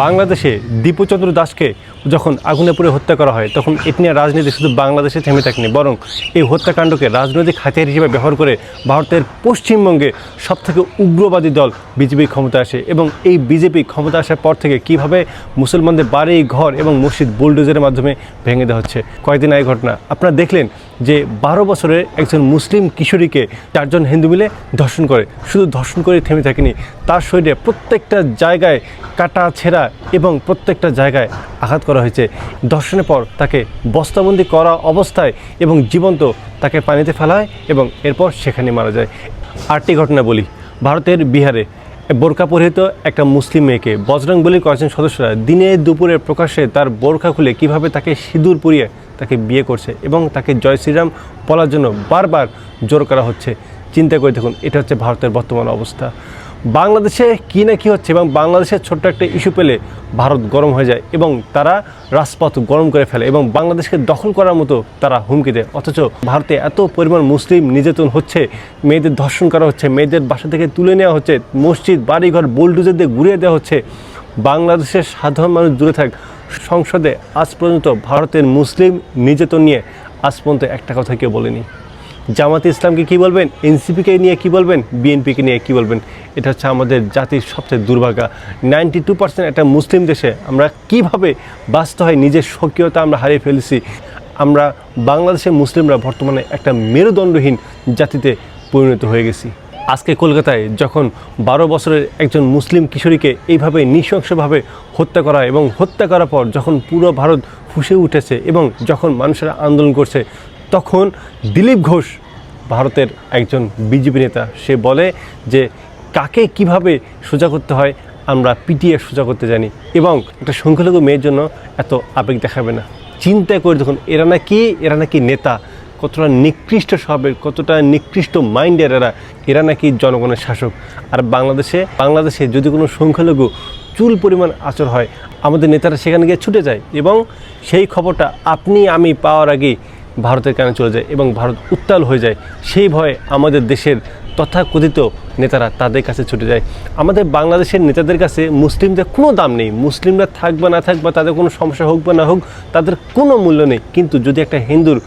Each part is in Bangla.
বাংলাদেশে দীপুচন্দ্র দাসকে যখন আগুনে পুড়ে হত্যা করা হয় তখন এটি নিয়ে রাজনীতি শুধু বাংলাদেশে থেমে থাকেনি, বরং এই হত্যাকাণ্ডকে রাজনৈতিক হাতিয়ার হিসেবে ব্যবহার করে ভারতের পশ্চিমবঙ্গে সবথেকে উগ্রবাদী দল বিজেপি ক্ষমতা আসে। এবং এই বিজেপি ক্ষমতা আসার পর থেকে কিভাবে মুসলমানদের বাড়ি ঘর এবং মসজিদ বুলডোজারের মাধ্যমে ভেঙে দেওয়া হচ্ছে। কয়েকদিন আগে ঘটনা আপনারা দেখলেন যে 12 বছরের একজন মুসলিম কিশোরীকে 4 জন হিন্দু মিলে ধর্ষণ করে। শুধু ধর্ষণ করে থেমে থাকেনি, তার শরীরে প্রত্যেকটা জায়গায় কাটা ছেঁড়া এবং প্রত্যেকটা জায়গায় আঘাত করা হয়েছে। ধর্ষণের পর তাকে বস্তাবন্দি করা অবস্থায় এবং জীবন্ত তাকে পানিতে ফেলা হয় এবং এরপর সেখানে মারা যায়। আরেকটি ঘটনা বলি, ভারতের বিহারে বোরকা পরিহিত একটা মুসলিম মেয়েকে বজরংবলীর কয়েকজন সদস্যরা দিনে দুপুরে প্রকাশ্যে তার বোরকা খুলে কিভাবে তাকে সিঁদুর পরিয়ে তাকে বিয়ে করছে এবং তাকে জয় শ্রীরাম বলার জন্য বারবার জোর করা হচ্ছে। চিন্তা করে দেখুন, এটা হচ্ছে ভারতের বর্তমান অবস্থা। বাংলাদেশে কী না কী হচ্ছে এবং বাংলাদেশের ছোট্ট একটা ইস্যু পেলে ভারত গরম হয়ে যায় এবং তারা রাজপথ গরম করে ফেলে এবং বাংলাদেশকে দখল করার মতো তারা হুমকি দেয়। অথচ ভারতে এত পরিমাণ মুসলিম নির্যাতন হচ্ছে, মেয়েদের ধর্ষণ করা হচ্ছে, মেয়েদের বাসা থেকে তুলে নেওয়া হচ্ছে, মসজিদ বাড়িঘর বুলডোজার দিয়ে ঘুরিয়ে দেওয়া হচ্ছে। বাংলাদেশের সাধারণ মানুষ দূরে থাক, সংসদে আজ পর্যন্ত ভারতের মুসলিম নির্যাতন নিয়ে আজ পর্যন্ত একটা কথা কেউ বলেনি। জামাতে ইসলামকে কী বলবেন, এনসিপিকে নিয়ে কী বলবেন, বিএনপিকে নিয়ে কী বলবেন। এটা হচ্ছে আমাদের জাতির সবচেয়ে দুর্ভাগ্য। 92% একটা মুসলিম দেশে আমরা কিভাবে বাঁচতে হয়, নিজের স্বকীয়তা আমরা হারিয়ে ফেলেছি। আমরা বাংলাদেশের মুসলিমরা বর্তমানে একটা মেরুদণ্ডহীন জাতিতে পরিণত হয়ে গেছি। আজকে কলকাতায় যখন 12 বছরের একজন মুসলিম কিশোরীকে এইভাবে নৃশংসভাবে হত্যা করা হয় এবং হত্যা করার পর যখন পুরো ভারত ফুঁসে উঠেছে এবং যখন মানুষেরা আন্দোলন করছে, তখন দিলীপ ঘোষ ভারতের একজন বিজেপি নেতা, সে বলে যে কাকে কিভাবে সোজা করতে হয় আমরা পিটিয়ে সোজা করতে জানি এবং একটা সংখ্যালঘু মেয়ের জন্য এত আবেগ দেখাবে না। চিন্তা করে দেখুন, এরা নাকি নেতা, কতটা নিকৃষ্ট স্বভাবের, কতটা নিকৃষ্ট মাইন্ডের এরা নাকি জনগণের শাসক। আর বাংলাদেশে যদি কোনো সংখ্যালঘু চুল পরিমাণ আচর হয়, আমাদের নেতারা সেখানে গিয়ে ছুটে যায় এবং সেই খবরটা আপনি আমি পাওয়ার আগেই ভারতের কানে চলে যায় এবং ভারত উত্তাল হয়ে যায়। সেই ভয়ে আমাদের দেশের তথাকথিত নেতারা তাদের কাছে ছুটে যায়। আমাদের বাংলাদেশের নেতাদের কাছে মুসলিমদের কোনো দাম নেই। মুসলিমরা থাক বা না থাক বা তাদের কোনো সমস্যা হোক বা না হোক, তাদের কোনো মূল্য নেই। কিন্তু যদি একটা হিন্দুর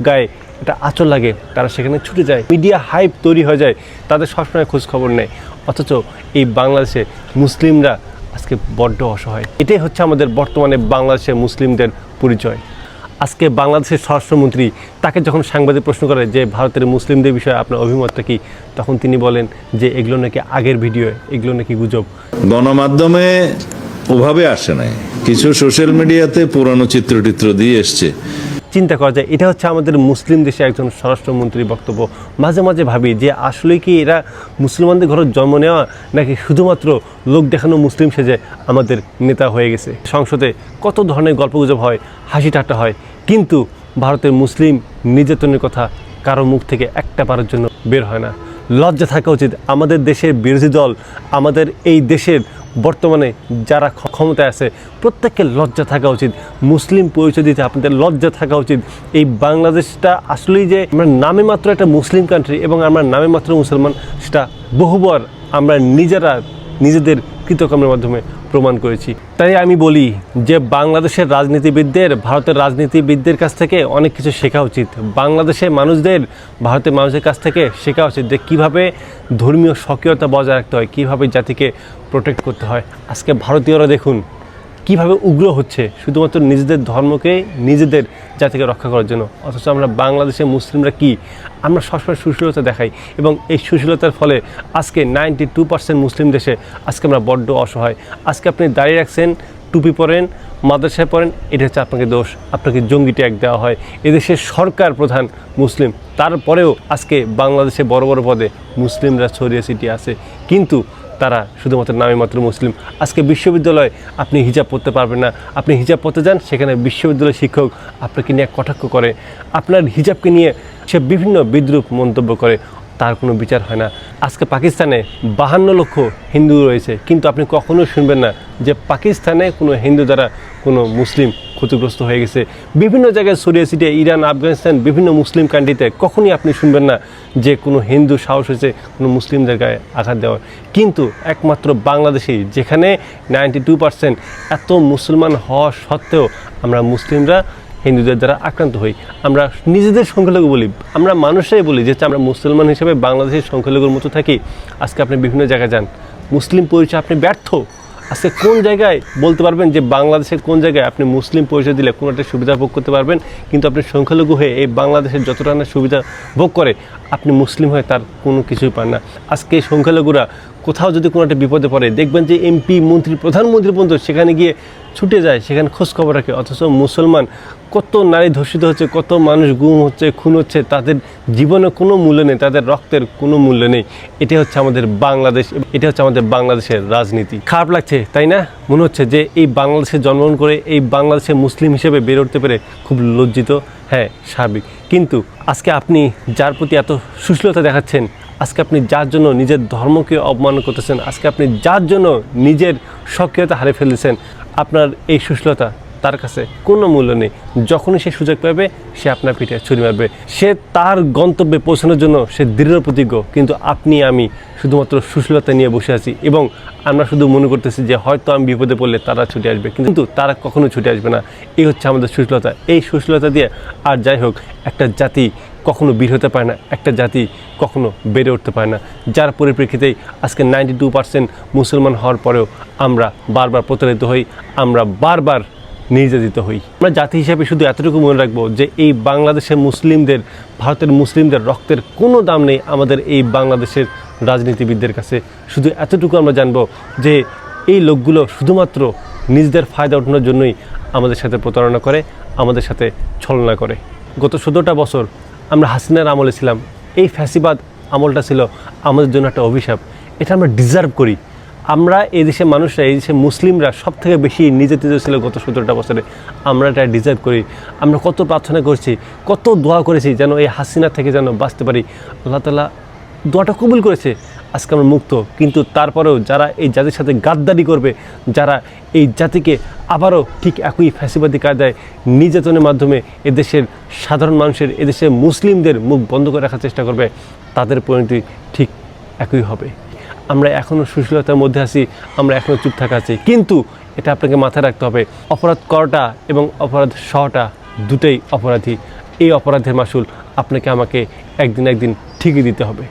গায়ে এটা আঁচল লাগে, তারা সেখানে ছুটে যায়, মিডিয়া হাইপ তৈরি হয়ে যায়, তাদের সবসময় খোঁজ খবর নেয়। অথচ এই বাংলাদেশে মুসলিমরা আজকে বড্ড অসহায়। এটাই হচ্ছে আমাদের বর্তমানে বাংলাদেশের মুসলিমদের পরিচয়। আজকে বাংলাদেশের স্বরাষ্ট্রমন্ত্রী, তাকে যখন সাংবাদিক প্রশ্ন করে যে ভারতের মুসলিমদের বিষয়ে আপনার অভিমতটা কী, তখন তিনি বলেন যে এগুলো নাকি আগের ভিডিও, এগুলো নাকি গুজব। গণমাধ্যমে ওভাবে আসে নাই, কিছু সোশ্যাল মিডিয়াতে পুরানো চিত্র দিয়ে এসছে। চিন্তা করা যায়, এটা হচ্ছে আমাদের মুসলিম দেশে একজন স্বরাষ্ট্রমন্ত্রীর বক্তব্য। মাঝে মাঝে ভাবি যে আসলে কি এরা মুসলমানদের ঘরে জন্ম নেওয়া, নাকি শুধুমাত্র লোক দেখানো মুসলিম সেজে আমাদের নেতা হয়ে গেছে। সংসদে কত ধরনের গল্পগুজব হয়, হাসি ঠাট্টা হয়, কিন্তু ভারতের মুসলিম নির্যাতনের কথা কারো মুখ থেকে একটা বারের জন্য বের হয় না। লজ্জা থাকা উচিত আমাদের দেশের বিরোধী দল, আমাদের এই দেশের বর্তমানে যারা ক্ষমতায় আছে, প্রত্যেককে লজ্জা থাকা উচিত। মুসলিম পরিচয় দিতে আপনাদের লজ্জা থাকা উচিত। এই বাংলাদেশটা আসলেই যে আমরা নামে মাত্র একটা মুসলিম কান্ট্রি এবং আমরা নামে মাত্র মুসলমান, সেটা বহুবার আমরা নিজেদের কৃতকর্মের মাধ্যমে প্রমাণ করেছি। তাই আমি বলি যে বাংলাদেশের রাজনীতিবিদদের ভারতের রাজনীতিবিদদের কাছ থেকে অনেক কিছু শেখা উচিত। বাংলাদেশের মানুষদের ভারতের মানুষের কাছ থেকে শেখা উচিত যে কীভাবে ধর্মীয় স্বকীয়তা বজায় রাখতে হয়, কীভাবে জাতিকে প্রোটেক্ট করতে হয়। আজকে ভারতীয়রা দেখুন কীভাবে উগ্র হচ্ছে শুধুমাত্র নিজেদের ধর্মকে, নিজেদের জাতিকে রক্ষা করার জন্য। অথচ আমরা বাংলাদেশের মুসলিমরা কি, আমরা সবসময় সুশীলতা দেখাই এবং এই সুশীলতার ফলে আজকে 92% মুসলিম দেশে আজকে আমরা বড্ড অসহায়। আজকে আপনি দাঁড়িয়ে রাখছেন, টুপি পরেন, মাদ্রাসায় পড়েন, এটা হচ্ছে আপনাকে দোষ, আপনাকে জঙ্গি ট্যাগ দেওয়া হয়। এদেশের সরকার প্রধান মুসলিম, তারপরেও আজকে বাংলাদেশে বড় বড় পদে মুসলিমরা ছড়িয়ে ছিটিয়ে আছে, কিন্তু তারা শুধুমাত্র নামে মাত্র মুসলিম। আজকে বিশ্ববিদ্যালয়ে আপনি হিজাব পরতে পারবেন না, আপনি হিজাব পরতে যান, সেখানে বিশ্ববিদ্যালয়ের শিক্ষক আপনাকে নিয়ে কটাক্ষ করে, আপনার হিজাবকে নিয়ে সে বিভিন্ন বিদ্রূপ মন্তব্য করে, তার কোনো বিচার হয় না। আজকে পাকিস্তানে 52 লক্ষ হিন্দু রয়েছে, কিন্তু আপনি কখনো শুনবেন না যে পাকিস্তানে কোনো হিন্দু দ্বারা কোনো মুসলিম ক্ষতিগ্রস্ত হয়ে গেছে। বিভিন্ন জায়গায় ছড়িয়ে ছিটিয়ে ইরান, আফগানিস্তান, বিভিন্ন মুসলিম কান্ট্রিতে কখনই আপনি শুনবেন না যে কোনো হিন্দু সাহস হয়েছে কোনো মুসলিমদের গায়ে আঘাত দেওয়ার। কিন্তু একমাত্র বাংলাদেশেই, যেখানে 92% এত মুসলমান হওয়া সত্ত্বেও আমরা মুসলিমরা হিন্দুদের দ্বারা আক্রান্ত হই। আমরা নিজেদের সংখ্যালঘু বলি, আমরা মানুষরাই বলি যে আমরা মুসলমান হিসেবে বাংলাদেশের সংখ্যালঘুর মতো থাকি। আজকে আপনি বিভিন্ন জায়গায় যান, মুসলিম পরিচয় আপনি ব্যর্থ। আজকে কোন জায়গায় বলতে পারবেন যে বাংলাদেশের কোন জায়গায় আপনি মুসলিম পরিচয় দিলে কোনো একটা সুবিধা ভোগ করতে পারবেন, কিন্তু আপনি সংখ্যালঘু হয়ে এই বাংলাদেশের যতটা না সুবিধা ভোগ করে আপনি মুসলিম হয়ে তার কোনো কিছুই পান না। আজকে সংখ্যালঘুরা কোথাও যদি কোনো একটা বিপদে পড়ে দেখবেন যে এমপি, মন্ত্রী, প্রধানমন্ত্রী পর্যন্ত সেখানে গিয়ে ছুটে যায়, সেখানে খোঁজখবর রাখে। অথচ মুসলমান কত নারী ধর্ষিত হচ্ছে, কত মানুষ গুম হচ্ছে, খুন হচ্ছে, তাদের জীবনে কোনো মূল্য নেই, তাদের রক্তের কোনো মূল্য নেই। এটা হচ্ছে আমাদের বাংলাদেশ, এটা হচ্ছে আমাদের বাংলাদেশের রাজনীতি। খারাপ লাগছে তাই না? মনে হচ্ছে যে এই বাংলাদেশে জন্মগ্রহণ করে এই বাংলাদেশে মুসলিম হিসেবে বেড়ে উঠতে পেরে খুব লজ্জিত। হ্যাঁ, স্বাভাবিক। কিন্তু আজকে আপনি যার প্রতি এত সুশীলতা দেখাচ্ছেন, আজকে আপনি যার জন্য নিজের ধর্মকে অপমান করতেছেন, আজকে আপনি যার জন্য নিজের সক্রিয়তা হারিয়ে ফেলেছেন, আপনার এই সুশীলতা তার কাছে কোনো মূল্য নেই। যখনই সে সুযোগ পাবে সে আপনার পিঠে ছুরি মারবে। সে তার গন্তব্যে পৌঁছানোর জন্য সে দৃঢ় প্রতিজ্ঞ। কিন্তু আপনি, আমি শুধুমাত্র সুশীলতা নিয়ে বসে আছি এবং আমরা শুধু মনে করতেছি যে হয়তো আমি বিপদে পড়লে তারা ছুটে আসবে, কিন্তু তারা কখনো ছুটে আসবে না। এই হচ্ছে আমাদের সুশীলতা। এই সুশীলতা দিয়ে আর যাই হোক, একটা জাতি কখনো বীর হতে পারে না, একটা জাতি কখনো বেড়ে উঠতে পারে না। যার পরিপ্রেক্ষিতেই আজকে 92% মুসলমান হওয়ার পরেও আমরা বারবার প্রতারিত হই, আমরা বারবার নির্যাতিত হই। আমরা জাতি হিসাবে শুধু এতটুকু মনে রাখবো যে এই বাংলাদেশের মুসলিমদের, ভারতের মুসলিমদের রক্তের কোনো দাম নেই আমাদের এই বাংলাদেশের রাজনীতিবিদদের কাছে। শুধু এতটুকু আমরা জানবো যে এই লোকগুলো শুধুমাত্র নিজেদের ফায়দা ওঠানোর জন্যই আমাদের সাথে প্রতারণা করে, আমাদের সাথে ছলনা করে। গত 17টা বছর আমরা হাসিনার আমলে ছিলাম। এই ফ্যাসিবাদ আমলটা ছিল আমাদের জন্য একটা অভিশাপ। এটা আমরা ডিজার্ভ করি। আমরা এই দেশের মানুষরা, এই দেশের মুসলিমরা সব থেকে বেশি নির্যাতিত ছিল গত 17টা বছরে। আমরা এটা ডিজার্ভ করি। আমরা কত প্রার্থনা করছি, কত দোয়া করেছি যেন এই হাসিনা থেকে যেন বাঁচতে পারি। আল্লাহ তাআলা দোয়াটা কবুল করেছে, আজকে আমরা মুক্ত। কিন্তু তারপরেও যারা এই জাতির সাথে গাদ্দারি করবে, যারা এই জাতিকে আবারও ঠিক একই ফ্যাসিবাদী কায়দায় নির্যাতনের মাধ্যমে এদেশের সাধারণ মানুষের, এদেশের মুসলিমদের মুখ বন্ধ করে রাখার চেষ্টা করবে, তাদের পরিণতি ঠিক একই হবে। আমরা এখনও সুশীলতার মধ্যে আছি, আমরা এখনও চুপ থাকা আছি। কিন্তু এটা আপনাকে মাথায় রাখতে হবে, অপরাধ করাটা এবং অপরাধ সহটা দুটোই অপরাধী। এই অপরাধের মাসুল আপনাকে আমাকে একদিন ঠিকই দিতে হবে।